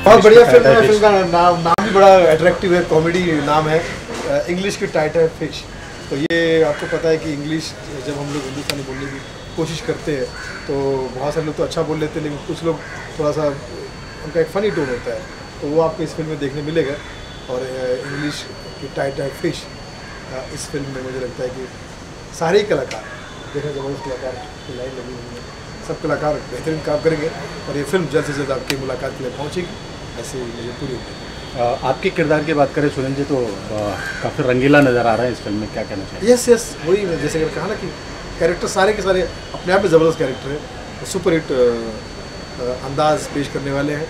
बहुत बढ़िया फिल्म है। फिल्म का नाम भी बड़ा अट्रैक्टिव है, कॉमेडी नाम है, इंग्लिश की टाइटर फिश। तो ये आपको पता है कि इंग्लिश जब हम लोग हिंदुस्तानी बोलने की कोशिश करते हैं तो बहुत सारे लोग तो अच्छा बोल लेते हैं, लेकिन कुछ लोग थोड़ा सा उनका एक फ़नी टोन होता है, तो वो आपको इस फिल्म में देखने मिलेगा। और इंग्लिश की टाइटर फिश इस फिल्म में मुझे लगता है कि सारे ही कलाकार देखने ज़बरदस्त कलाकार की लाइन लगी हुई है, सब कलाकार बेहतरीन काम करेंगे और ये फिल्म जल्द से जल्द आपकी मुलाकात के लिए पहुँचेगी, ऐसे मुझे पूरी उम्मीद है। आपके किरदार की बात करें सुरेंद्र जी, तो काफ़ी रंगीला नज़र आ रहा है इस फिल्म में, क्या कहना चाहिए? यस यस, वही जैसे कहा ना कि कैरेक्टर सारे के सारे अपने आप में ज़बरदस्त कैरेक्टर है, सुपर हिट अंदाज पेश करने वाले हैं।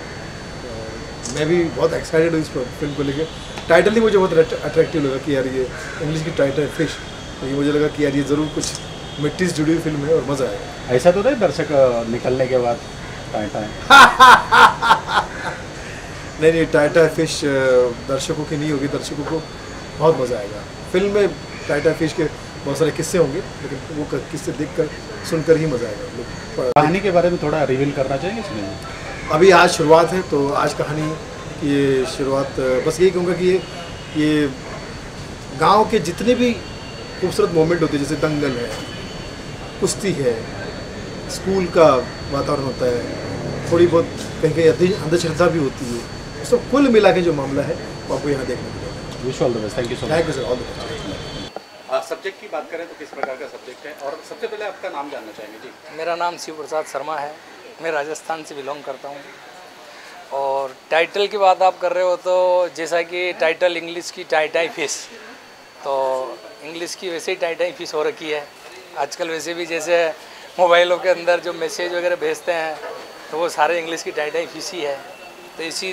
मैं भी बहुत एक्साइटेड हूँ इस फिल्म को लेकर। टाइटल ही मुझे बहुत अट्रैक्टिव लगा कि यार ये इंग्लिश की टाइटल फिश, तो ये मुझे लगा कि यार ये ज़रूर कुछ मिट्टी से जुड़ी हुई फिल्म है और मज़ा आएगा। ऐसा तो नहीं दर्शक निकलने के बाद टाइम नहीं, टाइटर फिश दर्शकों की नहीं होगी, दर्शकों को बहुत मज़ा आएगा। फिल्म में टाइटर फिश के बहुत सारे किस्से होंगे, लेकिन वो किस्से देखकर सुनकर ही मज़ा आएगा। कहानी के बारे में थोड़ा रिवील करना चाहेंगे इसमें? अभी आज शुरुआत है, तो आज कहानी की ये शुरुआत बस यही कहूँगा कि ये गांव के जितने भी खूबसूरत मोमेंट होते हैं, जैसे दंगल है, कुश्ती है, स्कूल का वातावरण होता है, थोड़ी बहुत कहीं कहीं अंधश्रद्धा भी होती है, तो कुल मिला के जो मामला है वो आपको यहाँ देखने मिलेगा। Wish all the best. Thank you so much. Thank you sir, all the best. Subject की बात करें तो किस प्रकार का सब्जेक्ट है, और सबसे पहले आपका नाम जानना चाहेंगे जी? मेरा नाम शिव प्रसाद शर्मा है, मैं राजस्थान से बिलोंग करता हूँ। और टाइटल की बात आप कर रहे हो, तो जैसा कि टाइटल इंग्लिश की टाइटाई फिश, तो इंग्लिश की वैसे ही टाइटाई फिश हो रखी है आजकल। वैसे भी जैसे मोबाइलों के अंदर जो मैसेज वगैरह भेजते हैं तो वो सारे इंग्लिश की टाइटाई फिश ही है। तो इसी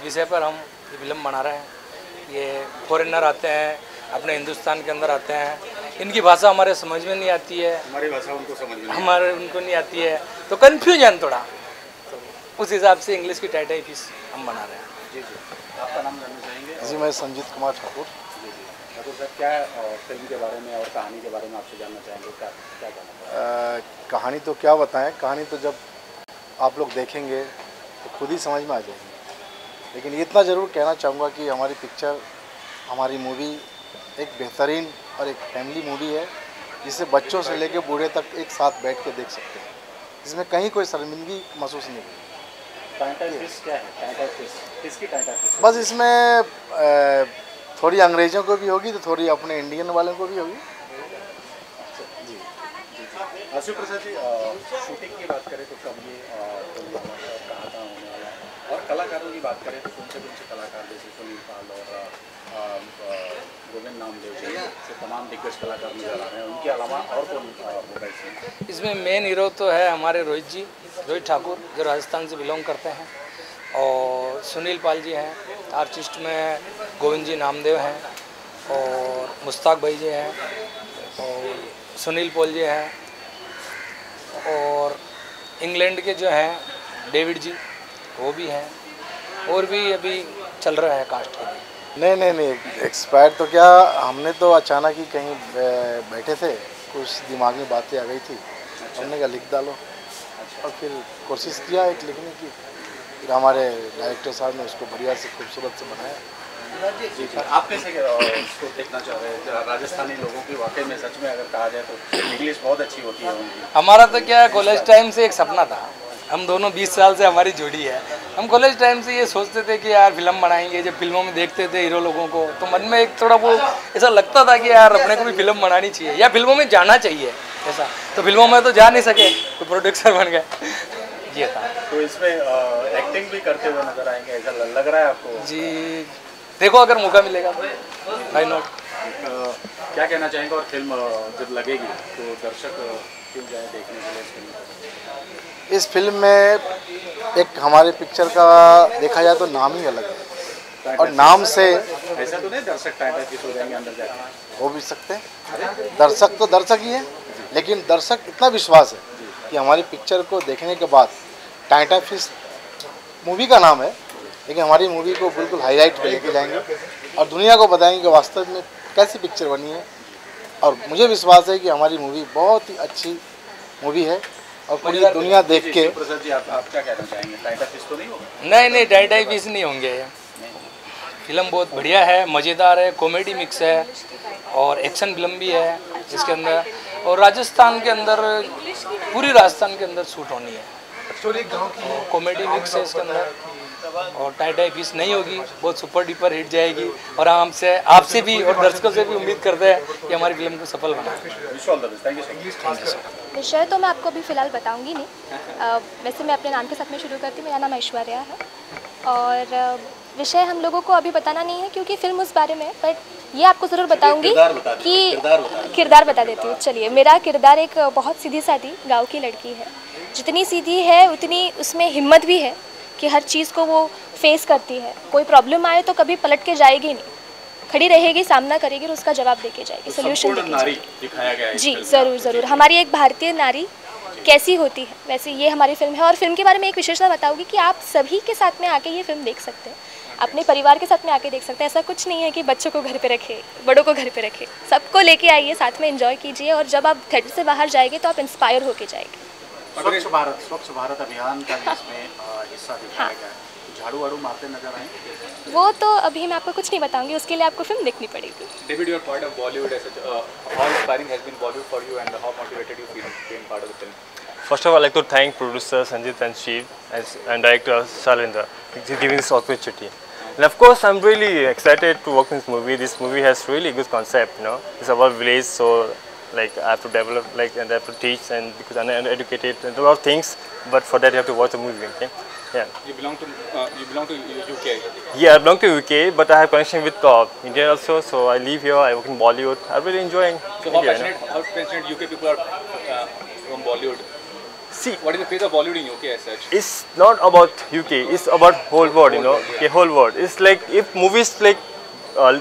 विषय पर हम ये फिल्म बना रहे हैं। ये फॉरेनर आते हैं, अपने हिंदुस्तान के अंदर आते हैं, इनकी भाषा हमारे समझ में नहीं आती है, हमारी भाषा उनको समझ में हमारे उनको नहीं आती है, तो कन्फ्यूजन थोड़ा, तो उस हिसाब से इंग्लिश की टाइटाई फिश हम बना रहे हैं। जी जी, आपका नाम जानना चाहेंगे? जी, मैं संजीत कुमार ठाकुर। जी जी, ठाकुर साहब, क्या फिल्म के बारे में और कहानी के बारे में आपसे जानना चाहेंगे? क्या क्या कहना? कहानी तो क्या बताएं, कहानी तो जब आप लोग देखेंगे तो खुद ही समझ में आ जाएगी। लेकिन इतना ज़रूर कहना चाहूँगा कि हमारी पिक्चर, हमारी मूवी एक बेहतरीन और एक फैमिली मूवी है, जिसे बच्चों से लेकर बूढ़े तक एक साथ बैठ के देख सकते हैं। इसमें कहीं कोई शर्मिंदगी महसूस नहीं होगी। टाइटाई फिश क्या है? टाइटाई फिश, किसकी टाइटाई फिश? बस इसमें थोड़ी अंग्रेज़ों को भी होगी तो थोड़ी अपने इंडियन वालों को भी होगी। जी जी। शिव प्रसाद जी, शूटिंग की बात करें तो कब ये कहाँ होने वाला है, और कलाकारों की बात करें तो कौन से कलाकार, जैसे सुनील पाल और गोविंद नामदेव जैसे तमाम दिग्गज कलाकार नजर आ रहे हैं, उनके अलावा और कौन होगा इसमें? इसमें मेन हीरो तो है हमारे रोहित जी, रोहित ठाकुर, जो राजस्थान से बिलोंग करते हैं, और सुनील पाल जी हैं, आर्टिस्ट में गोविंद जी नामदेव हैं, और मुश्ताक भाई जी हैं, और सुनील पॉल जी हैं, और इंग्लैंड के जो हैं डेविड जी, वो भी हैं, और भी अभी चल रहा है कास्ट के लिए। नहीं, एक्सपायर तो क्या, हमने तो अचानक ही कहीं बैठे थे, कुछ दिमाग में बातें आ गई थी, हमने कहा लिख डालो, और फिर कोशिश किया एक लिखने की, फिर हमारे डायरेक्टर साहब ने उसको बढ़िया से खूबसूरत से बनाया। जी सर, आप कैसे इसको देखना चाह रहे हैं? राजस्थानी लोगों की वाकई में सच में अगर कहा जाए तो इंग्लिश बहुत अच्छी होती है उनकी। हमारा तो क्या है, कॉलेज टाइम से एक सपना था, हम दोनों 20 साल से हमारी जोड़ी है। हम कॉलेज टाइम से ये सोचते थे कि यार फिल्म बनाएंगे। जब फिल्मों में देखते थे हीरो लोगों को, तो मन में एक थोड़ा वो ऐसा लगता था कि यार अपने को भी फिल्म बनानी चाहिए या फिल्मों में जाना चाहिए ऐसा। तो फिल्मों में तो जा नहीं सके, तो प्रोड्यूसर बन गए, ये था। तो इसमें एक्टिंग भी करते हुए नजर आएंगे, ऐसा लग रहा है आपको? जी, देखो अगर मौका मिलेगा तो व्हाई नॉट। क्या कहना चाहेंगे, और फिल्म जब लगेगी तो दर्शक क्यों जाए देखने के लिए फिल्म? इस फिल्म में एक हमारे पिक्चर का देखा जाए तो नाम ही अलग है, और नाम से ऐसा तो नहीं दर्शक टाइटाई फिश हो जाएंगे अंदर जाके? हो भी सकते हैं, दर्शक तो दर्शक ही है, लेकिन दर्शक इतना विश्वास है कि हमारी पिक्चर को देखने के बाद टाइटाई फिश मूवी का नाम है, लेकिन हमारी मूवी को बिल्कुल हाईलाइट पे लेके जाएंगे और दुनिया को बताएंगे कि वास्तव में कैसी पिक्चर बनी है। और मुझे विश्वास है कि हमारी मूवी बहुत ही अच्छी मूवी है, और पूरी दुनिया देख के। प्रसाद जी आप क्या कहना चाहेंगे, टाइटा फिश तो नहीं होगा? नहीं, टाई पीस नहीं होंगे। फिल्म बहुत बढ़िया है, मज़ेदार है, कॉमेडी मिक्स है और एक्शन फिल्म भी है इसके अंदर। और राजस्थान के अंदर, पूरी राजस्थान के अंदर शूट होनी है। स्टोरी गांव की है, कॉमेडी मिक्स है इसके अंदर और टाई पीस नहीं होगी, बहुत सुपर डुपर हिट जाएगी। और हम आपसे भी और दर्शकों से भी उम्मीद करते हैं कि हमारी फिल्म को सफल बनाए। विषय तो मैं आपको अभी फ़िलहाल बताऊंगी नहीं। वैसे मैं अपने नाम के साथ में शुरू करती हूँ। मेरा नाम ऐश्वर्या है और विषय हम लोगों को अभी बताना नहीं है क्योंकि फिल्म उस बारे में है, बट ये आपको ज़रूर बताऊंगी कि किरदार बता देती हूँ। चलिए, मेरा किरदार एक बहुत सीधी सादी गांव की लड़की है। जितनी सीधी है उतनी उसमें हिम्मत भी है कि हर चीज़ को वो फेस करती है। कोई प्रॉब्लम आए तो कभी पलट के जाएगी नहीं, खड़ी रहेगी, सामना करेगी और उसका जवाब देके जाएगी, सोल्यूशन दिखाया गया है। जी ज़रूर। हमारी एक भारतीय नारी कैसी होती है, वैसे ये हमारी फिल्म है। और फिल्म के बारे में एक विशेषता बताऊंगी कि आप सभी के साथ में आके ये फिल्म देख सकते हैं, अपने परिवार के साथ में आके देख सकते हैं। ऐसा कुछ नहीं है कि बच्चों को घर पे रखे, बड़ों को घर पे रखे, सबको लेके आइए, साथ में एंजॉय कीजिए और जब आप थिएटर से बाहर जाएंगे तो आप इंस्पायर होके जाएंगे। स्वच्छ भारत अभियान का इसमें हिस्सा दिखाया गया है, झाड़ू वाड़ू मारते नजर आए। वो तो अभी मैं आपको कुछ नहीं बताऊंगी, उसके लिए आपको फिल्म देखनी पड़ेगी। David, your part of Bollywood as such, how inspiring has been Bollywood for you and how motivated you feel being part of the film? First of all, I'd like to thank producer Sanjit and Shiv and director Shalendra for giving this opportunity. And of course, I'm really excited to work in this movie. This movie has really good concept, you know. It's about village, so like I have to develop, like, and I have to teach, and because I'm uneducated and a lot of things. But for that, you have to watch the movie. Okay, yeah. You belong to UK. Yeah, I belong to UK, but I have connection with India also. So I live here. I work in Bollywood. I'm really enjoying. So how passionate UK people are from Bollywood? See, what is the face of Bollywood in UK as such? It's not about UK. It's about whole world. You know, okay, whole world. It's like if movies like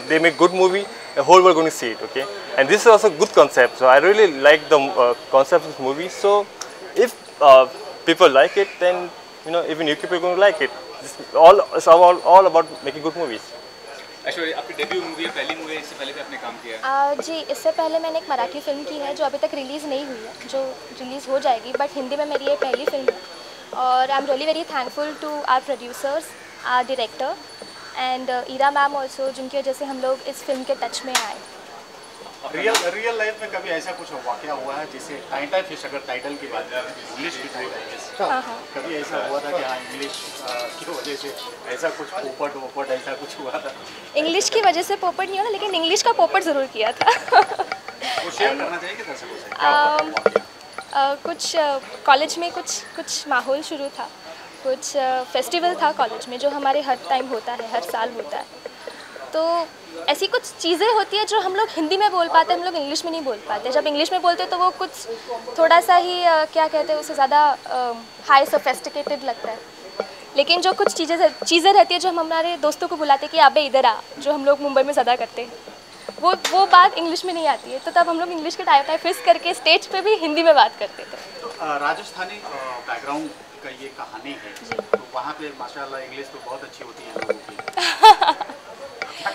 they make good movie, the whole world going to see it. Okay, and this is also good concept. So I really like the concept of this movie. So if people like it, then you know even UK people are going to like it. It's all about making good movies. Aishwarya, आपकी debut movie है, पहली movie है, इससे पहले भी आपने काम किया है? जी, इससे पहले मैंने एक मराठी फिल्म की है जो अभी तक रिलीज़ नहीं हुई है, जो रिलीज़ हो जाएगी, बट हिंदी में मेरी ये पहली फिल्म है। और I am really very thankful to our producers, our director and Ira ma'am also, जिनकी वजह से हम लोग इस फिल्म के टच में आए। रियल लाइफ में कभी ऐसा कुछ वाकया हुआ है जिसे टाइटा फिश, अगर टाइटल की बात करें, इंग्लिश की टाइटा फिश, कभी ऐसा हुआ था कि हाँ इंग्लिश की वजह से ऐसा कुछ पोपट ऐसा कुछ हुआ था? इंग्लिश की वजह से पोपट नहीं हुआ, लेकिन इंग्लिश का पोपट ज़रूर किया था। वो शेयर करना चाहिए कि दर्शकों से क्या हुआ? कुछ कॉलेज में कुछ माहौल शुरू था, कुछ फेस्टिवल था कॉलेज में जो हमारे हर टाइम होता है, हर साल होता है। तो ऐसी कुछ चीज़ें होती है जो हम लोग हिंदी में बोल पाते हैं, हम लोग इंग्लिश में नहीं बोल पाते। जब इंग्लिश में बोलते हैं तो वो कुछ थोड़ा सा ही क्या कहते हैं, उससे ज़्यादा हाई सोफिस्टिकेटेड लगता है। लेकिन जो कुछ चीज़ें रहती है जो हम हमारे दोस्तों को बुलाते हैं कि अबे इधर आ, जो हम लोग मुंबई में ज़्यादा करते हैं, वो बात इंग्लिश में नहीं आती है। तो तब हम लोग इंग्लिश के टाइप फिक्स करके स्टेज पे भी हिंदी में बात करते थे। राजस्थानी बैकग्राउंड का ये कहानी है, तो वहाँ पे माशाल्लाह इंग्लिश तो बहुत अच्छी होती है लोगों की।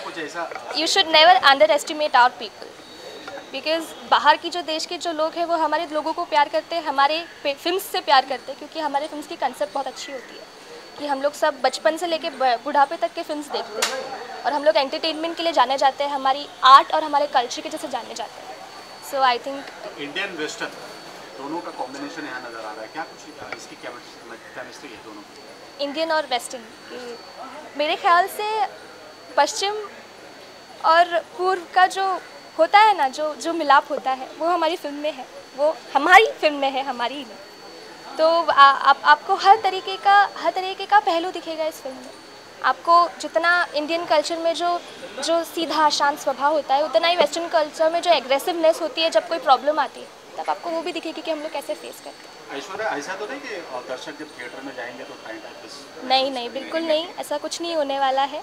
कुछ ऐसा you should never underestimate our people, because बाहर की जो देश के जो लोग हैं वो हमारे लोगों को प्यार करते हैं, हमारे फिल्म्स से प्यार करते हैं, क्योंकि हमारे फिल्म्स की कंसेप्ट बहुत अच्छी होती है कि हम लोग सब बचपन से लेके बुढ़ापे तक के फिल्म्स देखते हैं और हम लोग एंटरटेनमेंट के लिए जाने जाते हैं, हमारी आर्ट और हमारे कल्चर के जैसे जाने जाते हैं। सो आई थिंक इंडियन वेस्टर्न दोनों का कॉम्बिनेशन यहाँ नज़र आ रहा है, क्या कुछ इसकी केमिस्ट्री है दोनों की? इंडियन और वेस्टर्न, मेरे ख्याल से पश्चिम और पूर्व का जो होता है ना, जो मिलाप होता है वो हमारी फिल्म में है, वो हमारी फिल्म में है, हमारी ही में। तो आपको हर तरीके का पहलू दिखेगा इस फिल्म में। आपको जितना इंडियन कल्चर में जो सीधा शांत स्वभाव होता है, उतना ही वेस्टर्न कल्चर में जो एग्रेसिवनेस होती है जब कोई प्रॉब्लम आती है, तब आपको वो भी दिखेगी कि हम लोग कैसे फेस करते हैं। ऐश्वर्या, ऐसा तो नहीं कि दर्शक जब थिएटर में जाएंगे तो नहीं, बिल्कुल नहीं, ऐसा कुछ नहीं होने वाला है।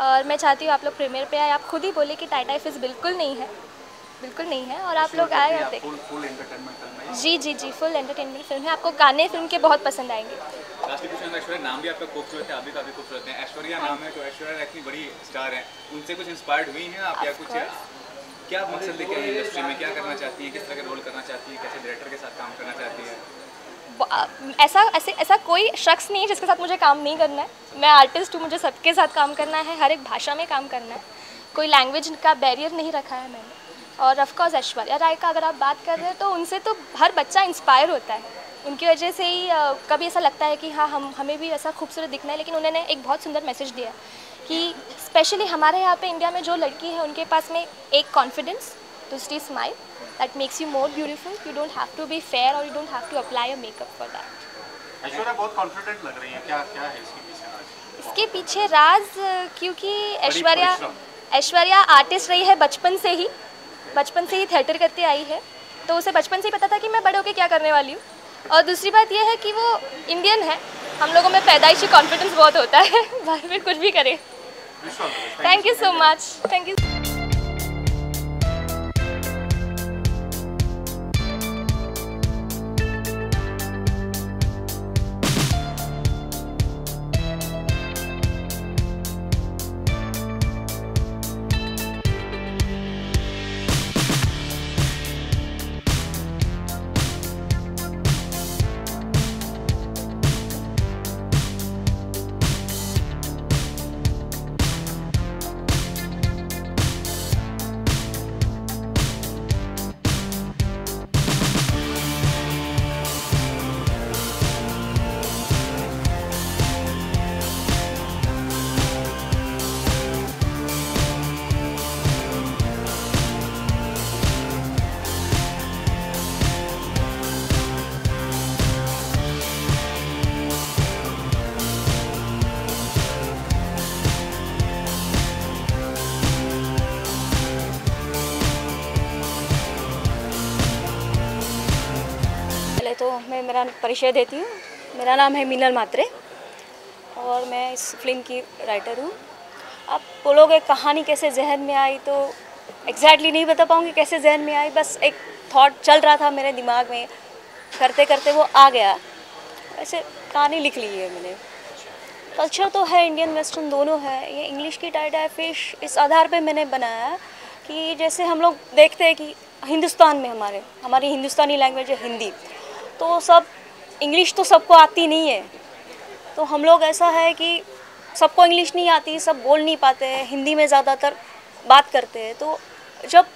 और मैं चाहती हूँ आप लोग प्रीमियर पे आए। आप खुद ही बोले कि टाइटा फिश बिल्कुल नहीं है और आप लोग आए और देखें। फुल एंटरटेनमेंट फिल्म है। जी, फुल एंटरटेनमेंट फिल्म है। आपको गाने फिल्म के बहुत पसंद आएंगे। ऐश्वर्या, नाम भी आपका खूबसूरत है, आप भी काफ़ी खूबसूरत हैं। ऐश्वर्या नाम है तो ऐश्वर्या इतनी बड़ी स्टार है, उनसे कुछ इंस्पायर्ड हुई हैं आप या कुछ? क्या मकसद लेके आई इंडस्ट्री में, क्या करना चाहती हैं, किस तरह का रोल करना चाहती हैं, कैसे डायरेक्टर के साथ काम करना चाहती है? ऐसा कोई शख्स नहीं है जिसके साथ मुझे काम नहीं करना है। मैं आर्टिस्ट हूँ, मुझे सबके साथ काम करना है, हर एक भाषा में काम करना है, कोई लैंग्वेज का बैरियर नहीं रखा है मैंने। और ऑफ कोर्स ऐश्वर्या राय का अगर आप बात कर रहे हैं तो उनसे तो हर बच्चा इंस्पायर होता है, उनकी वजह से ही कभी ऐसा लगता है कि हाँ हमें भी ऐसा खूबसूरत दिखना है। लेकिन उन्होंने एक बहुत सुंदर मैसेज दिया कि स्पेशली हमारे यहाँ पे इंडिया में जो लड़की है उनके पास में एक कॉन्फिडेंस, दूसरी smile, that makes you more beautiful. You don't have to be fair और you don't have to apply a makeup for that. Aishwarya बहुत कॉन्फिडेंट लग रही है, क्या क्या है इसके पीछे राज? इसके पीछे राज क्योंकि ऐश्वर्या आर्टिस्ट रही है बचपन से ही थिएटर करते आई है, तो उसे बचपन से ही पता था कि मैं बड़े होकर क्या करने वाली हूँ। और दूसरी बात यह है कि वो इंडियन है, हम लोगों में पैदाइशी कॉन्फिडेंस बहुत होता है बाहर में कुछ भी करे। Thank you so much, thank you. तो मैं मेरा परिचय देती हूँ। मेरा नाम है मीनल मात्रे और मैं इस फिल्म की राइटर हूँ। आप बोलोगे कहानी कैसे जहन में आई, तो एग्जैक्टली नहीं बता पाऊँगी कैसे जहन में आई, बस एक थॉट चल रहा था मेरे दिमाग में, करते करते वो आ गया। ऐसे कहानी लिख ली है मैंने। कल्चर तो है, इंडियन वेस्टर्न दोनों है। ये इंग्लिश की टाई फिश इस आधार पे मैंने बनाया कि जैसे हम लोग देखते हैं कि हिंदुस्तान में हमारी हिंदुस्तानी लैंग्वेज है हिंदी, तो सब इंग्लिश तो सबको आती नहीं है। तो हम लोग ऐसा है कि सबको इंग्लिश नहीं आती, सब बोल नहीं पाते हैं, हिंदी में ज़्यादातर बात करते हैं। तो जब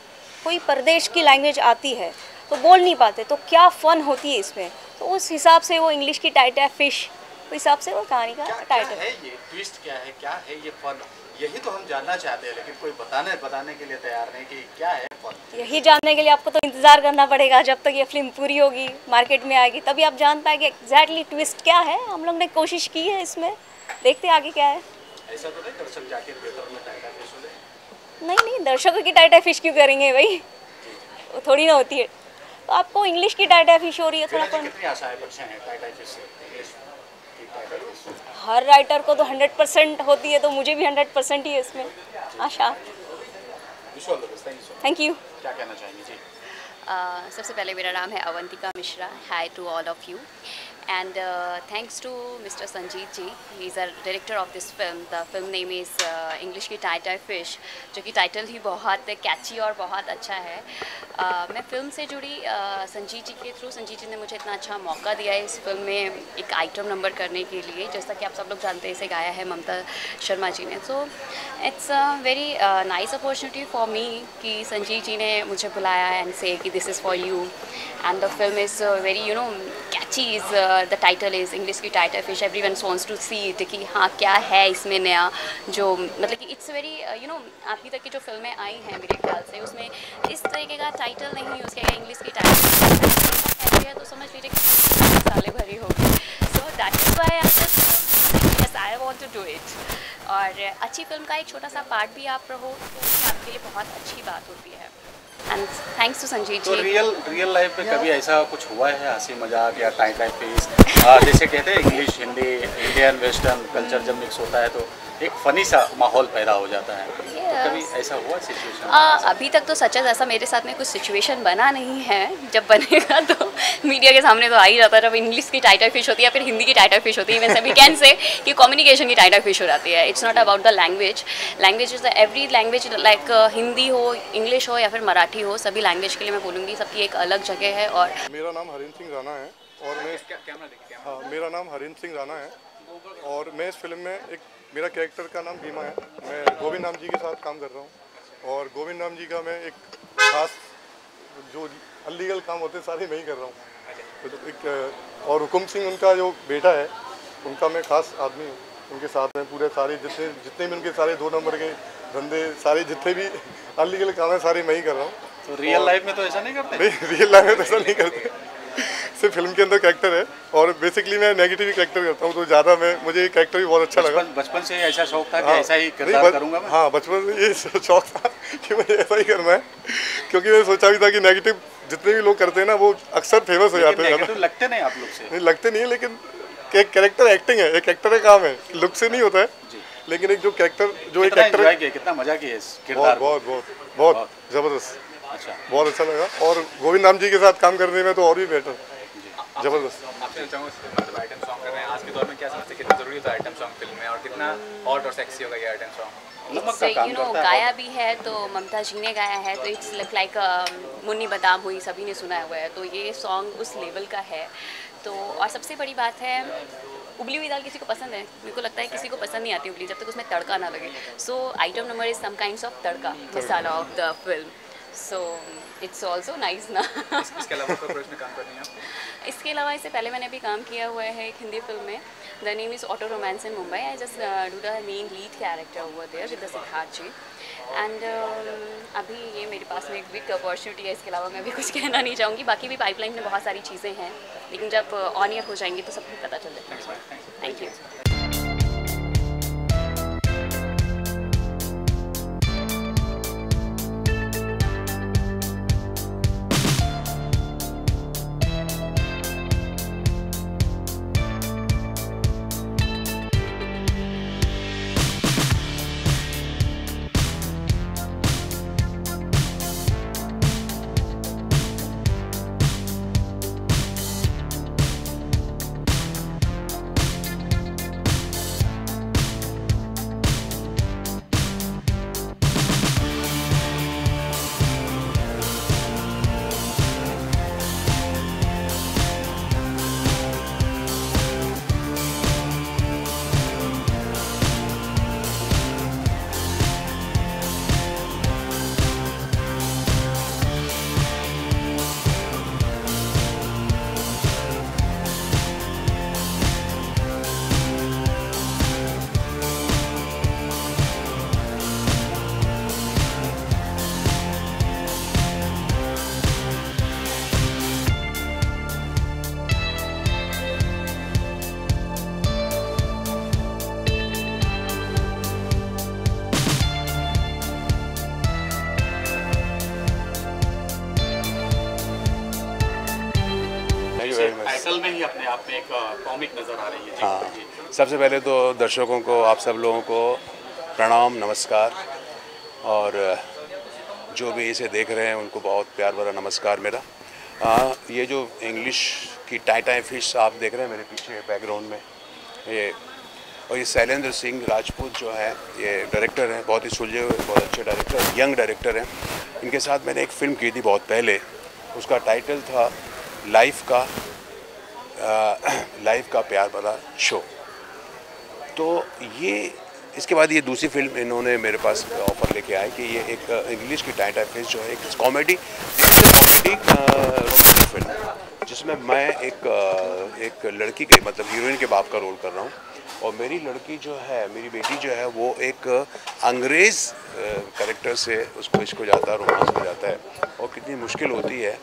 कोई प्रदेश की लैंग्वेज आती है तो बोल नहीं पाते, तो क्या फ़न होती है इसमें। तो उस हिसाब से वो इंग्लिश की टाइटल फिश, उस हिसाब से वो कहानी का टाइटल है। ये ट्विस्ट क्या है ये फन, यही तो हम जानना चाहते हैं, लेकिन कोई बताने के लिए तैयार नहीं कि क्या है फन। यही जानने के लिए आपको तो इंतज़ार करना पड़ेगा जब तक ये फिल्म पूरी होगी, मार्केट में आएगी, तभी आप जान पाएंगे एग्जैक्टली ट्विस्ट क्या है। हम लोग ने कोशिश की है इसमें, देखते आगे क्या है। ऐसा तो नहीं दर्शक जाके थिएटर में टाइटा फिश हो जाए? नहीं, दर्शकों की टाइटा फिश क्यों करेंगे भाई, वो थोड़ी ना होती है। तो आपको इंग्लिश की टाइटा फिश हो रही है थोड़ा। कितनी आशाएं बच्चे हैं टाइटा फिश से, इंग्लिश की टाइटा फिश? हर राइटर को तो 100% होती है, तो मुझे भी 100% ही है इसमें आशा। Thank you. क्या कहना चाहेंगे जी? सबसे पहले मेरा नाम है Avantika Mishra. Hi to all of you and thanks to Mr. Sanjeet ji. He is a director of this film. The film name is English की टाइटल फिश, जो कि टाइटल ही बहुत कैची और बहुत अच्छा है। मैं फिल्म से जुड़ी संजीत जी के थ्रू। संजीत जी ने मुझे इतना अच्छा मौका दिया है इस फिल्म में एक आइटम नंबर करने के लिए, जैसा कि आप सब लोग जानते हैं इसे गाया है ममता शर्मा जी ने। So it's a very nice opportunity for me कि संजीत जी ने मुझे बुलाया एंड से कि this is for you and the film is very catchy. Is the title is English की title fish. Everyone wants to see it कि हाँ क्या है इसमें नया, जो मतलब कि इट्स वेरी अभी तक की जो फिल्में आई हैं मेरे ख्याल से उसमें इस तरीके का टाइटल नहीं यूज़ किया गया। इंग्लिश की टाइटल है तो समझ लीजिए कि साले भरी होगी। So that is why I want to do it. और अच्छी फिल्म का एक छोटा सा पार्ट भी आप रहो तो आपके लिए बहुत अच्छी बात होती है। एंड थैंक्स टू संजीत तो जी। रियल लाइफ में कभी ऐसा कुछ हुआ है, हंसी मजाक या टाइम फेस, जैसे कहते हैं English Hindi Indian western culture जब मिक्स होता है तो एक फ़नी सा माहौल पैदा हो जाता है, तो कभी ऐसा हुआ सिचुएशन? अभी तक तो सच ऐसा मेरे साथ में कुछ सिचुएशन बना नहीं है। जब बनेगा तो मीडिया के सामने तो आ ही जाता है। जब इंग्लिश की टाइटल फिश होती है या फिर हिंदी की टाइटल फिश होती है, वैसे वी कैन से कि कम्युनिकेशन की टाइटल फिश हो जाती है। It's not about the language. Language is every language, like Hindi हो, इंग्लिश हो या फिर मराठी हो, सभी लैंग्वेज के लिए मैं बोलूँगी सबकी एक अलग जगह है। और मेरा नाम हरिंद्र सिंह राणा है और मैं हाँ, मेरा नाम हरिंद्र सिंह राणा है और मैं इस फिल्म में मेरा कैरेक्टर का नाम भीमा है। मैं गोविंद राम जी के साथ काम कर रहा हूँ और गोविंद राम जी का मैं एक खास जो अनलीगल काम होते हैं सारे मैं ही कर रहा हूँ। तो एक और हुकुम सिंह उनका जो बेटा है उनका मैं खास आदमी हूँ। उनके साथ में पूरे सारे जितने भी उनके सारे 2 नंबर के धंधे सारे जितने भी अनलीगल काम है सारे मैं ही कर रहा हूँ। तो रियल लाइफ में तो ऐसा नहीं करते? नहीं, रियल लाइफ में तो ऐसा नहीं करते। सिर्फ फिल्म के अंदर कैरेक्टर है और बेसिकली मैं नेगेटिव ही कैरेक्टर करता हूँ, तो ज़्यादा मुझे ये कैरेक्टर भी बहुत अच्छा लगा। बचपन से ऐसा शौक था कि ऐसा ही किरदार करूँगा मैं? हाँ, बचपन से ये शौक था कि मुझे ऐसा ही करना है, क्योंकि मैंने सोचा भी था कि नेगेटिव जितने भी लोग करते हैं ना वो अक्सर फेमस हो जाते हैं। लगते नहीं आप लोग से? नहीं लगते नहीं है, लेकिन एक कैरेक्टर एक्टिंग है, एक एक्टर का काम है, लुक से नहीं होता है। लेकिन एक जो कैरेक्टर जो एक एक्टर कितना मजा किया इस किरदार? बहुत ज़बरदस्त। अच्छा, बहुत अच्छा लगा और गोविंद राम जी के साथ काम करने में तो और भी बेटर, जबरदस्त। आपसे चाहूँगा आइटम सॉन्ग कर रहे हैं आज के दौर में, क्या समझते हैं कितना जरूरी होता है आइटम सॉन्ग फिल्म में और कितना हॉट और सेक्सी होगा ये आइटम सॉन्ग? गाया भी है तो ममता जी ने गाया है, तो इट्स लुक लाइक मुन्नी बादाम हुई, सभी ने सुना हुआ है, तो ये सॉन्ग उस लेवल का है। तो और सबसे बड़ी बात है उबली हुई दाल किसी को पसंद है? मेरे को लगता है किसी को पसंद नहीं आती उबली जब तक उसमें तड़का ना लगे। So item number is some kinds of tadka masala of the film, so it's also nice ना। इसके अलावा कोई प्रोजेक्ट में काम करनी है? इसके अलावा इससे पहले मैंने अभी काम किया हुआ है एक हिंदी फिल्म में, the name is auto romance in Mumbai. I just do the main lead character over there with the Siddharth ji and अभी ये मेरे पास में एक बिग अपॉर्चुनिटी है। इसके अलावा मैं अभी कुछ कहना नहीं चाहूँगी, बाकी भी पाइपलाइन में बहुत सारी चीज़ें हैं, लेकिन जब ऑन ईयर हो जाएंगी तो सबको पता चल जाएगा। Thank you. टाइटल में ही अपने आप में एक कॉमिक नज़र आ रही है। हाँ, सबसे पहले तो दर्शकों को, आप सब लोगों को प्रणाम, नमस्कार, और जो भी इसे देख रहे हैं उनको बहुत प्यार भरा नमस्कार मेरा। ये जो इंग्लिश की टाई फिश आप देख रहे हैं मेरे पीछे बैकग्राउंड में, ये शैलेंद्र सिंह राजपूत जो है ये डायरेक्टर हैं, बहुत ही सुलझे हुए, बहुत अच्छे डायरेक्टर, यंग डायरेक्टर हैं। इनके साथ मैंने एक फ़िल्म की थी बहुत पहले, उसका टाइटल था लाइफ का प्यार भरा शो। तो ये इसके बाद ये दूसरी फिल्म इन्होंने मेरे पास ऑफ़र लेके आए कि ये एक इंग्लिश की टाई फिश जो है एक कॉमेडी रोमांटिक फिल्म, जिसमें मैं एक लड़की के, मतलब हीरोइन के बाप का रोल कर रहा हूँ, और मेरी लड़की जो है, मेरी बेटी जो है, वो एक अंग्रेज़ कैरेक्टर से उसको इश्क हो जाता है, रोमांस हो जाता है, और कितनी मुश्किल होती है,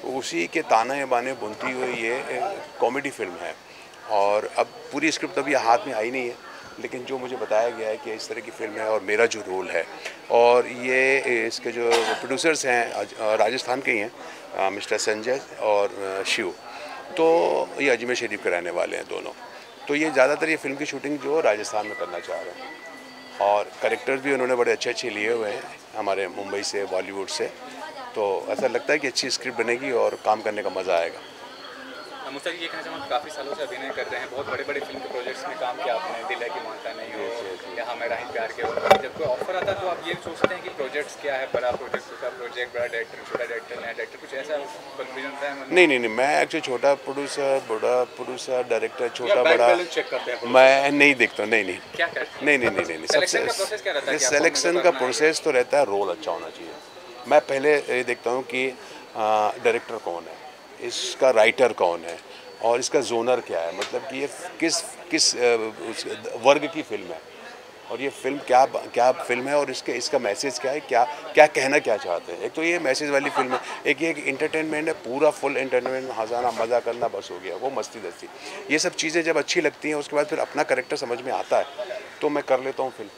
उसी के ताने बाने बुनती हुई ये कॉमेडी फिल्म है। और अब पूरी स्क्रिप्ट अभी हाथ में आई नहीं है, लेकिन जो मुझे बताया गया है कि इस तरह की फिल्म है और मेरा जो रोल है, और ये इसके जो प्रोड्यूसर्स हैं राजस्थान के ही हैं, मिस्टर संजय और शिव, तो ये अजमेर शरीफ के रहने वाले हैं दोनों। तो ये ज़्यादातर ये फिल्म की शूटिंग जो राजस्थान में करना चाह रहे हैं, और कैरेक्टर्स भी उन्होंने बड़े अच्छे अच्छे लिए हुए हैं हमारे मुंबई से, बॉलीवुड से। तो ऐसा लगता है कि अच्छी स्क्रिप्ट बनेगी और काम करने का मज़ा आएगा। मुझसे ये कहना चाहूँगा काफ़ी सालों से अभिनय कर रहे हैं, बहुत बड़े बड़े फिल्म के प्रोजेक्ट्स में काम किया आपने, दिल है कि मानता नहीं हो, यहाँ मेरा ही प्यार के हो। जब कोई ऑफर आता है तो आप ये सोचते हैं कि प्रोजेक्ट्स क्या है, बड़ा प्रोजेक्ट, छोटा प्रोजेक्ट, बड़ा डायरेक्टर, छोटा डायरेक्टर, नया डायरेक्टर, कुछ ऐसा कन्फ्यूजन था? नहीं, मैं एक्चुअली छोटा प्रोड्यूसर, बड़ा प्रोड्यूसर, डायरेक्टर, छोटा बैंक बड़ा बैलेंस चेक करते हैं? मैं नहीं देखता, नहीं। क्या करते हैं? नहीं। सिलेक्शन का प्रोसेस क्या रहता है? सिलेक्शन का प्रोसेस तो रहता है रोल अच्छा होना चाहिए। मैं पहले ये देखता हूँ कि डायरेक्टर कौन है, इसका राइटर कौन है और इसका जोनर क्या है, मतलब कि ये किस वर्ग की फिल्म है और ये फिल्म क्या फिल्म है और इसका मैसेज क्या है, क्या कहना क्या चाहते हैं। एक तो ये मैसेज वाली फिल्म है, एक ये इंटरटेनमेंट है, पूरा फुल इंटरटेनमेंट, हंसाना मज़ा करना बस हो गया, वो मस्ती दस्ती। ये सब चीज़ें जब अच्छी लगती हैं उसके बाद फिर अपना कैरेक्टर समझ में आता है तो मैं कर लेता हूँ फिल्म।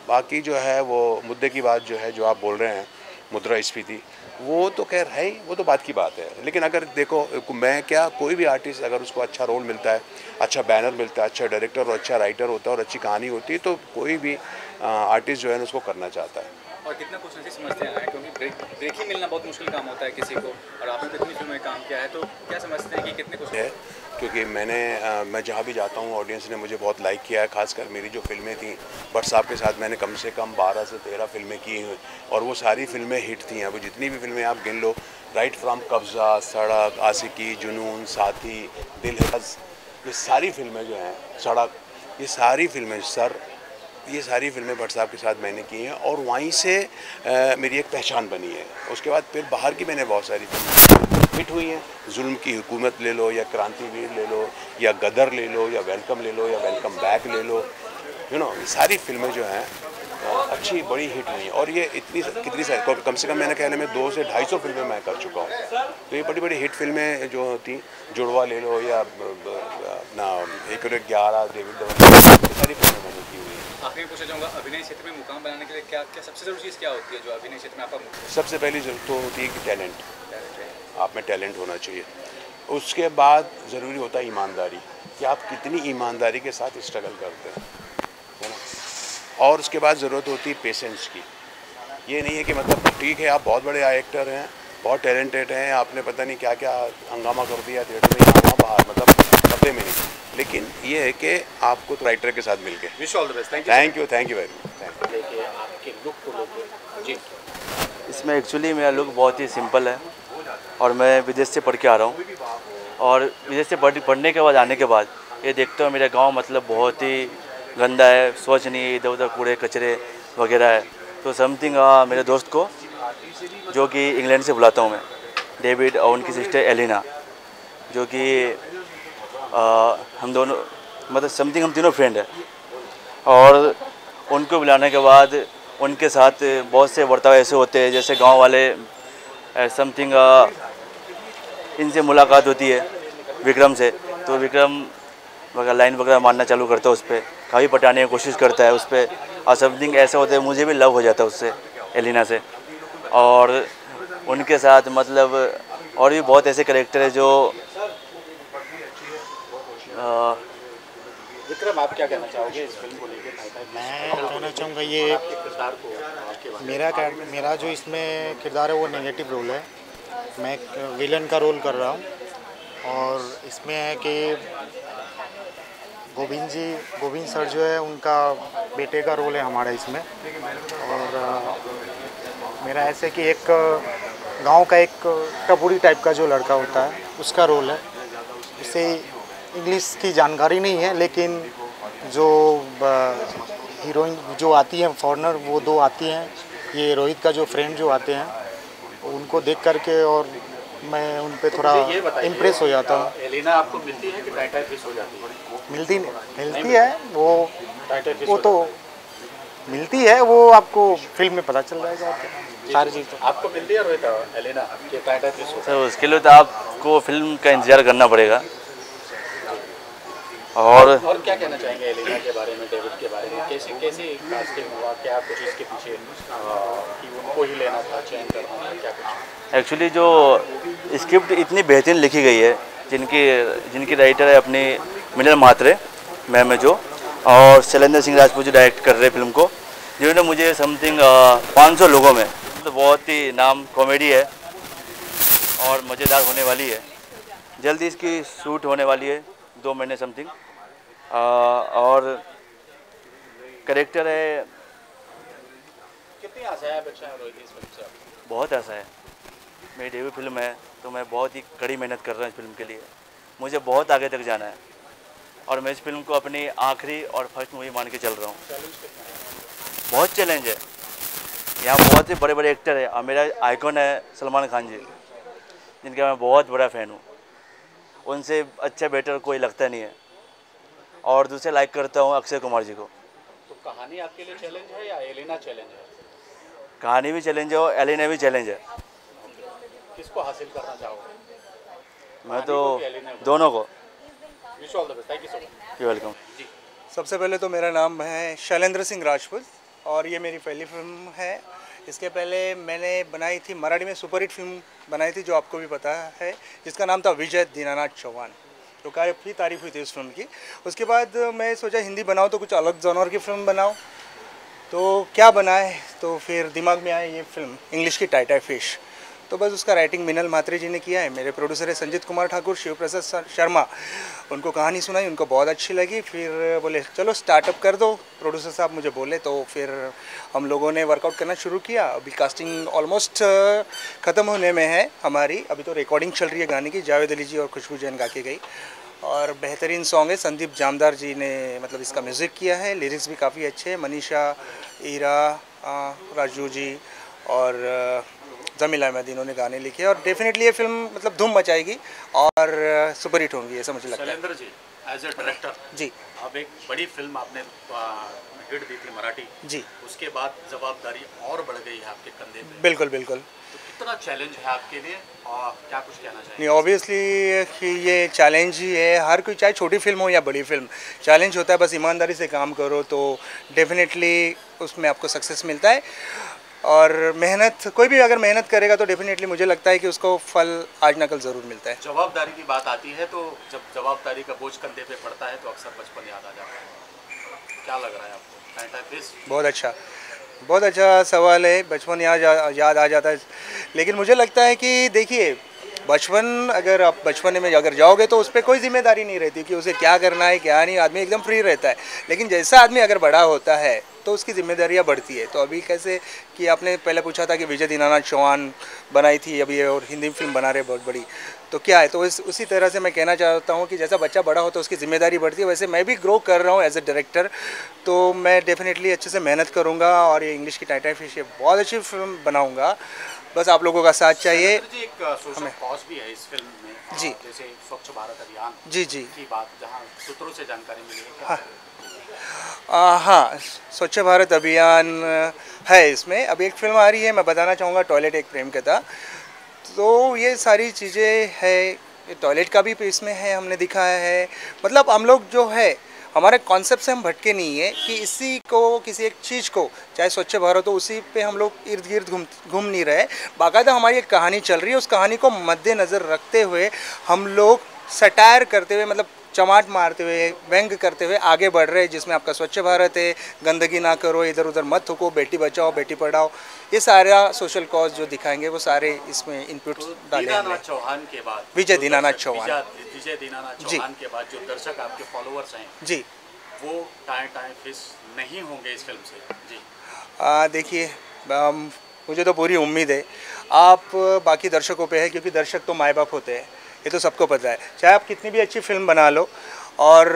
बाकी जो है वो मुद्दे की बात जो है, जो आप बोल रहे हैं मुद्रास्फीति, वो तो खैर है ही, वो तो बात की बात है। लेकिन अगर देखो, मैं क्या, कोई भी आर्टिस्ट अगर उसको अच्छा रोल मिलता है, अच्छा बैनर मिलता है, अच्छा डायरेक्टर और अच्छा राइटर होता है और अच्छी कहानी होती है तो कोई भी आर्टिस्ट जो है उसको करना चाहता है। और कितना कुछ नहीं समझते हैं, क्योंकि ब्रेक ही मिलना बहुत मुश्किल काम होता है किसी को, और आपने कितनी फिल्मों में काम किया है तो क्या समझते हैं कि कितने कुछ है। क्योंकि मैं जहाँ भी जाता हूँ ऑडियंस ने मुझे बहुत लाइक किया है, खासकर मेरी जो फिल्में थी भट्ट साहब के साथ मैंने कम से कम 12 से 13 फिल्में की हैं और वो सारी फिल्में हिट थी। अब जितनी भी फिल्में आप गिन लो, राइट फ्रॉम कब्जा, सड़क, आशिकी, जुनून, साथी, दिल है, ये सारी फिल्में जो हैं, सड़क, ये सारी फिल्में ये सारी फिल्में भट्ट साहब के साथ मैंने की हैं और वहीं से मेरी एक पहचान बनी है। उसके बाद फिर बाहर की मैंने बहुत सारी फिल्में हिट हुई हैं, जुल्म की हुकूमत ले लो या क्रांतिवीर ले लो या गदर ले लो या वेलकम ले लो या वेलकम बैक ले लो, ये सारी फिल्में जो हैं अच्छी बड़ी हिट हुई हैं। और ये कितनी सारी, कम से कम मैंने कहने में 200 से 250 फिल्में मैं कर चुका हूँ। तो ये बड़ी बड़ी हिट फिल्में जो होती, जुड़वा ले लो या अपना 1-11, डेविड धवन, सारी फिल्में मैंने की हुई हैं। आखिरी में पूछना चाहूँगा, अभिनय क्षेत्र में मुकाम बनाने के लिए क्या सबसे ज़रूरी चीज़ क्या होती है जो अभिनय क्षेत्र में आपका? सबसे पहली जरूरत तो होती है कि टैलेंट, आप में टैलेंट होना चाहिए। उसके बाद ज़रूरी होता है ईमानदारी, कि आप कितनी ईमानदारी के साथ स्ट्रगल करते हैं, है ना। और उसके बाद ज़रूरत होती है पेशेंस की। ये नहीं है कि मतलब ठीक है आप बहुत बड़े एक्टर हैं, बहुत टैलेंटेड हैं, आपने पता नहीं क्या क्या हंगामा कर दिया थिएटर में, यहाँ बाहर, मतलब पते में नहीं, लेकिन ये है कि आपको तो राइटर के साथ मिल के। Wish all the best. Thank you very much. लेके आपके लुक को लेके जी, इसमें एक्चुअली मेरा लुक बहुत ही सिंपल है और मैं विदेश से पढ़ के आ रहा हूँ और विदेश से पढ़ने के बाद आने के बाद ये देखते हो मेरा गांव मतलब बहुत ही गंदा है, स्वच्छ नहीं है, इधर उधर कूड़े कचरे वगैरह है। तो समथिंग मेरे दोस्त को जो कि इंग्लैंड से बुलाता हूँ मैं, डेविड, और उनकी सिस्टर एलिना, जो कि हम दोनों मतलब समथिंग हम तीनों फ्रेंड हैं, और उनको बुलाने के बाद उनके साथ बहुत से बर्ताव ऐसे होते हैं जैसे गांव वाले समथिंग इनसे मुलाकात होती है विक्रम से, तो विक्रम लाइन वगैरह मारना चालू करता है, उस पर काफ़ी पटाने की कोशिश करता है उस पर, और समथिंग ऐसा होता है मुझे भी लव हो जाता है उससे, एलिना से। और उनके साथ मतलब और भी बहुत ऐसे कैरेक्टर है जो विक्रम, आप क्या कहना चाहोगे इस फिल्म को लेकर? मैं कहना चाहूँगा ये मेरा जो इसमें किरदार है वो नेगेटिव रोल है, मैं एक विलन का रोल कर रहा हूँ। और इसमें है कि गोविंद सर जो है उनका बेटे का रोल है हमारा इसमें। और मेरा ऐसे कि एक गांव का एक टपुरी टाइप का जो लड़का होता है उसका रोल है। इसे इंग्लिश की जानकारी नहीं है, लेकिन जो हीरोइन जो आती है फॉरेनर, वो 2 आती हैं, ये रोहित का जो फ्रेंड जो आते हैं, उनको देख करके और मैं उन पे थोड़ा इम्प्रेस हो जाता हूँ। एलिना आपको मिलती है कि टाइटाइफिश हो जाती है? मिलती है वो तो मिलती है, वो आपको फिल्म में पता चल जाएगा सारी चीज़। तो आपको मिलती है रोहित एलिना कि टाइटाइफिश हो? सर उसके लिए तो आपको फिल्म का इंतज़ार करना पड़ेगा। और क्या कहना चाहेंगे एलिना के बारे में, डेविड के बारे में, कैसे कास्टिंग हुआ, क्या कुछ इसके पीछे कि उनको ही लेना था, चयन करना था, क्या कुछ? एक्चुअली जो स्क्रिप्ट इतनी बेहतरीन लिखी गई है, जिनकी राइटर है अपनी मिनल म्हात्रे मैम है जो, और शैलेंद्र सिंह राजपूत जो डायरेक्ट कर रहे फिल्म को, जिन्होंने मुझे समथिंग 500 लोगों में, तो बहुत ही नाम कॉमेडी है और मज़ेदार होने वाली है। जल्दी इसकी शूट होने वाली है, 2 महीने समथिंग। और कैरेक्टर है, कितनी आशाएं अपेक्षाएं हो रही थी इस फिल्म से आपको? बहुत आशा है। मेरी डेब्यू फिल्म है तो मैं बहुत ही कड़ी मेहनत कर रहा हूँ इस फिल्म के लिए। मुझे बहुत आगे तक जाना है और मैं इस फिल्म को अपनी आखिरी और फर्स्ट मूवी मान के चल रहा हूँ। बहुत चैलेंज है, यहाँ बहुत से बड़े बड़े एक्टर हैं और मेरा आइकॉन है सलमान खान जी, जिनका मैं बहुत बड़ा फ़ैन हूँ। उनसे अच्छा बेटर कोई लगता नहीं है। और दूसरे लाइक करता हूँ अक्षय कुमार जी को। तो कहानी आपके लिए चैलेंज है या एलिना चैलेंज है? कहानी भी चैलेंज है और एलिना भी चैलेंज है। किसको हासिल करना चाहोगे? मैं तो दोनों को। Wish all the best, thank you so much. You welcome. सबसे पहले तो मेरा नाम है शैलेंद्र सिंह राजपूत और ये मेरी पहली फिल्म है। इसके पहले मैंने बनाई थी मराठी में सुपरहिट फिल्म बनाई थी जो आपको भी पता है, जिसका नाम था विजय दीनानाथ चौहान, तो काफ़ी तारीफ हुई थी उस फिल्म की। उसके बाद मैं सोचा हिंदी बनाऊँ तो कुछ अलग जॉनर की फिल्म बनाऊँ, तो क्या बनाए, तो फिर दिमाग में आया ये फिल्म इंग्लिश की टाइटाई फिश। तो बस उसका राइटिंग मिनल मात्रे जी ने किया है। मेरे प्रोड्यूसर है संजीत कुमार ठाकुर, शिव प्रसाद शर्मा। उनको कहानी सुनाई, उनको बहुत अच्छी लगी, फिर बोले चलो स्टार्टअप कर दो। प्रोड्यूसर साहब मुझे बोले, तो फिर हम लोगों ने वर्कआउट करना शुरू किया। अभी कास्टिंग ऑलमोस्ट ख़त्म होने में है हमारी। अभी तो रिकॉर्डिंग चल रही है गाने की, जावेद अली जी और खुशबू जैन गा के गई और बेहतरीन सॉन्ग है। संदीप जामदार जी ने मतलब इसका म्यूज़िक किया है, लिरिक्स भी काफ़ी अच्छे हैं। मनीषा, ईरा, राजू जी और जमील अहमद इन्होंने गाने लिखे और डेफिनेटली ये फिल्म मतलब धूम मचाएगी और सुपरहिट होंगी, ऐसा मुझे लगता है। Shailendra ji, as a director जी, अब एक बड़ी फिल्म आपने हिट दी थी मराठी जी, उसके बाद जवाबदारी और बढ़ गई है आपके कंधे पे। बिल्कुल बिल्कुल। तो कितना चैलेंज है आपके लिए और क्या कुछ कहना चाहिए? नहीं, ऑब्वियसली कि ये चैलेंज ही है। हर कोई, चाहे छोटी फिल्म हो या बड़ी फिल्म, चैलेंज होता है। बस ईमानदारी से काम करो तो डेफिनेटली उसमें आपको सक्सेस मिलता है। और मेहनत, कोई भी अगर मेहनत करेगा तो डेफिनेटली मुझे लगता है कि उसको फल आज ना कल ज़रूर मिलता है। जवाबदारी की बात आती है तो जब जवाबदारी का बोझ कंधे पे पड़ता है तो अक्सर बचपन याद आ जाता है। क्या लग रहा है आपको? टाइटाई फिश बहुत अच्छा सवाल है। बचपन याद आ जाता है, लेकिन मुझे लगता है कि देखिए, बचपन अगर आप बचपन में अगर जाओगे तो उस पर कोई जिम्मेदारी नहीं रहती कि उसे क्या करना है क्या नहीं, आदमी एकदम फ्री रहता है। लेकिन जैसा आदमी अगर बड़ा होता है तो उसकी जिम्मेदारियां बढ़ती है। तो अभी कैसे कि आपने पहले पूछा था कि विजय दीनानाथ चौहान बनाई थी अभी और हिंदी फिल्म बना रहे बहुत बड़ी, तो क्या है, तो उसी तरह से मैं कहना चाहता हूँ कि जैसा बच्चा बड़ा होता है उसकी जिम्मेदारी बढ़ती है, वैसे मैं भी ग्रो कर रहा हूँ एज ए डायरेक्टर। तो मैं डेफिनेटली अच्छे से मेहनत करूँगा और ये इंग्लिश की टाइटाई फिश बहुत अच्छी फिल्म बनाऊँगा। बस आप लोगों का साथ चाहिए। एक सोशल कॉज भी है इस फिल्म में जी, जैसे स्वच्छ भारत अभियान जी की बात, जहाँ सूत्रों से जानकारी मिली है। हाँ हाँ, स्वच्छ भारत अभियान है इसमें। अब एक फिल्म आ रही है, मैं बताना चाहूँगा, टॉयलेट एक प्रेम कथा। तो ये सारी चीज़ें है, टॉयलेट का भी इसमें है, हमने दिखाया है। मतलब हम लोग जो है, हमारे कॉन्सेप्ट से हम भटके नहीं है कि इसी को, किसी एक चीज़ को, चाहे स्वच्छ भारत हो, उसी पे हम लोग इर्द गिर्द घूम नहीं रहे। बाकायदा हमारी एक कहानी चल रही है, उस कहानी को मद्देनज़र रखते हुए हम लोग सटायर करते हुए, मतलब चमाट मारते हुए, व्यंग करते हुए आगे बढ़ रहे हैं, जिसमें आपका स्वच्छ भारत है, गंदगी ना करो, इधर उधर मत थूको, बेटी बचाओ बेटी पढ़ाओ, ये सारा सोशल कॉज जो दिखाएंगे वो सारे इसमें इनपुट डाले हैं। दीनानाथ चौहान के बाद विजय दीनानाथ चौहान के बाद जो दर्शक आपके फॉलोअर्स हैं जी, वो टाइटाई फिश नहीं होंगे इस फिल्म से जी? देखिए, मुझे तो पूरी उम्मीद है। आप बाकी दर्शकों पे है, क्योंकि दर्शक तो माँ बाप होते हैं, ये तो सबको पता है। चाहे आप कितनी भी अच्छी फिल्म बना लो और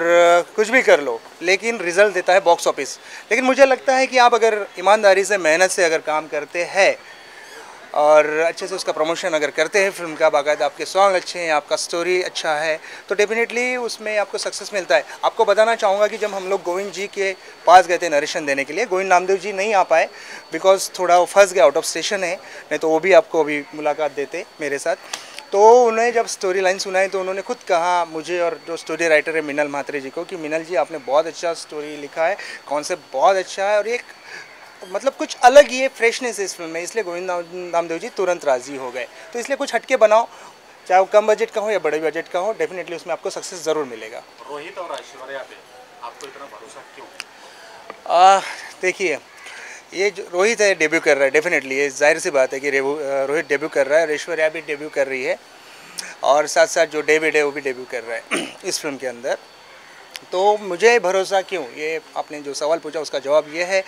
कुछ भी कर लो, लेकिन रिज़ल्ट देता है बॉक्स ऑफिस। लेकिन मुझे लगता है कि आप अगर ईमानदारी से, मेहनत से अगर काम करते हैं और अच्छे से उसका प्रमोशन अगर करते हैं फिल्म का, बाकायदा आपके सॉन्ग अच्छे हैं, आपका स्टोरी अच्छा है, तो डेफिनेटली उसमें आपको सक्सेस मिलता है। आपको बताना चाहूँगा कि जब हम लोग गोविंद जी के पास गए थे नरेशन देने के लिए, गोविंद नामदेव जी नहीं आ पाए बिकॉज थोड़ा वो फंस गया, आउट ऑफ स्टेशन है, नहीं तो वो भी आपको अभी मुलाकात देते मेरे साथ। तो उन्हें जब स्टोरी लाइन सुनाई तो उन्होंने खुद कहा मुझे और जो स्टोरी राइटर है मिनल म्हात्रे जी को कि मिनल जी, आपने बहुत अच्छा स्टोरी लिखा है, कॉन्सेप्ट बहुत अच्छा है और एक मतलब कुछ अलग ही है, फ्रेशनेस है इस फिल्म में, इसलिए गोविंद नामदेव जी तुरंत राज़ी हो गए। तो इसलिए कुछ हटके बनाओ, चाहे वो कम बजट का हो या बड़े बजट का हो, डेफिनेटली उसमें आपको सक्सेस ज़रूर मिलेगा। रोहित और ऐश्वर्या पे आपको इतना भरोसा क्यों? देखिए, ये जो रोहित है डेब्यू कर रहा है, डेफिनेटली ये जाहिर सी बात है कि रोहित डेब्यू कर रहा है और ऐश्वर्या भी डेब्यू कर रही है। और साथ साथ जो डेविड है वो भी डेब्यू कर रहा है इस फिल्म के अंदर। तो मुझे भरोसा क्यों, ये आपने जो सवाल पूछा उसका जवाब ये है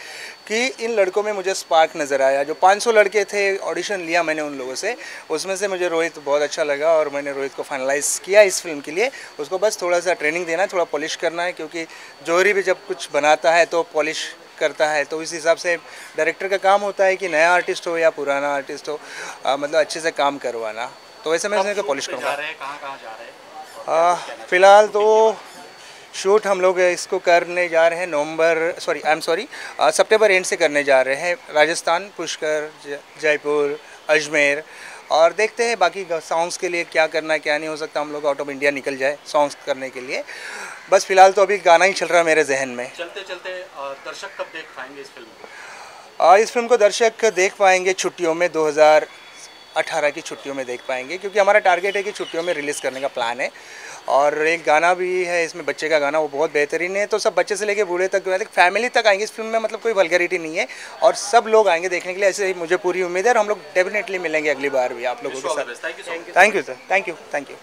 कि इन लड़कों में मुझे स्पार्क नज़र आया। जो 500 लड़के थे, ऑडिशन लिया मैंने उन लोगों से, उसमें से मुझे रोहित बहुत अच्छा लगा और मैंने रोहित को फाइनलाइज़ किया इस फिल्म के लिए। उसको बस थोड़ा सा ट्रेनिंग देना है, थोड़ा पॉलिश करना है, क्योंकि जौहरी भी जब कुछ बनाता है तो पॉलिश करता है। तो इस हिसाब से डायरेक्टर का काम होता है कि नया आर्टिस्ट हो या पुराना आर्टिस्ट हो, मतलब अच्छे से काम करवाना। तो वैसे मैं इसमें पॉलिश करूँगा। फ़िलहाल तो शूट हम लोग इसको करने जा रहे हैं सितंबर एंड से करने जा रहे हैं। राजस्थान, पुष्कर, जयपुर, अजमेर, और देखते हैं बाकी सॉन्ग्स के लिए क्या करना है क्या नहीं। हो सकता हम लोग आउट ऑफ इंडिया निकल जाए सॉन्ग्स करने के लिए। बस फिलहाल तो अभी गाना ही चल रहा है मेरे जहन में। चलते चलते दर्शक कब देख पाएंगे इस फिल्म को? इस फिल्म को दर्शक देख पाएंगे छुट्टियों में, 2018 की छुट्टियों में देख पाएंगे, क्योंकि हमारा टारगेट है कि छुट्टियों में रिलीज़ करने का प्लान है। और एक गाना भी है इसमें, बच्चे का गाना, वो बहुत बेहतरीन है। तो सब बच्चे से लेके बूढ़े तक, फैमिली तक आएंगे इस फिल्म में, मतलब कोई वल्गैरिटी नहीं है और सब लोग आएंगे देखने के लिए। ऐसे ही मुझे पूरी उम्मीद है और हम लोग डेफिनेटली मिलेंगे अगली बार भी आप लोगों के साथ। Thank you sir, thank you.